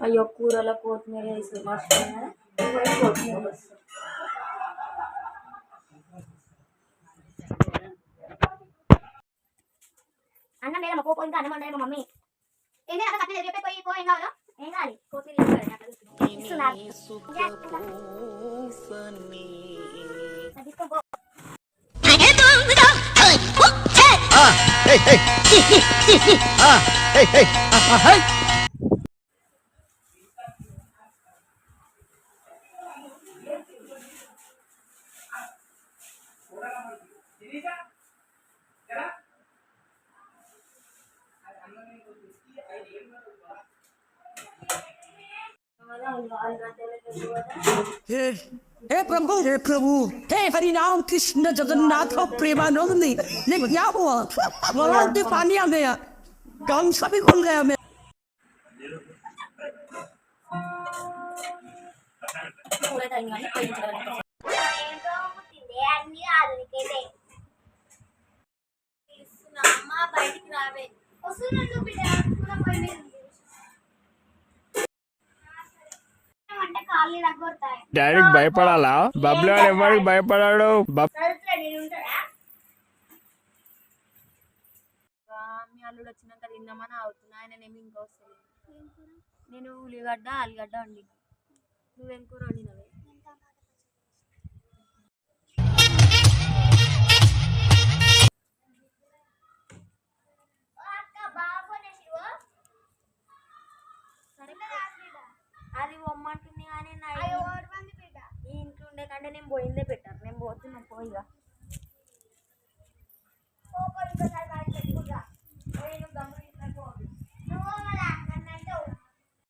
అయ్యో కూరలో కొత్తిమీర వేసి మర్చిపోయినా కొత్తిమీర వేస్తాను. అన్నం లేదా పోయి ఇంకా అన్నం వండలేదు మమ్మీ. ఏంటి అక్కడ కట్టిన చెప్పే పోయి ఏం కావాలో ఏం కావాలి కొత్తిమీర हे प्रभु हे हरिनाम कृष्ण जगन्नाथ प्रेमानंद ने क्या हुआ गला में पानी आ गया कान सभी खुल गया मैं డాడీకి భయపడాలా? బబ్లు ఎవరికి భయపడాడు? మీ అల్లుడు వచ్చినాక తిందామని అవుతున్నా. ఆయన ఏమి ఇంకా వస్తుంది. నేను ఉల్లిగడ్డ ఆలుగడ్డ వండి, నువ్వేం కూర వండినవి? అది బొమ్మంటుంది కానీ ఈ ఇంట్లో ఉండే కంటే నేను పోయిందే పెట్టాను. నేను పోతున్నా పోయిగా.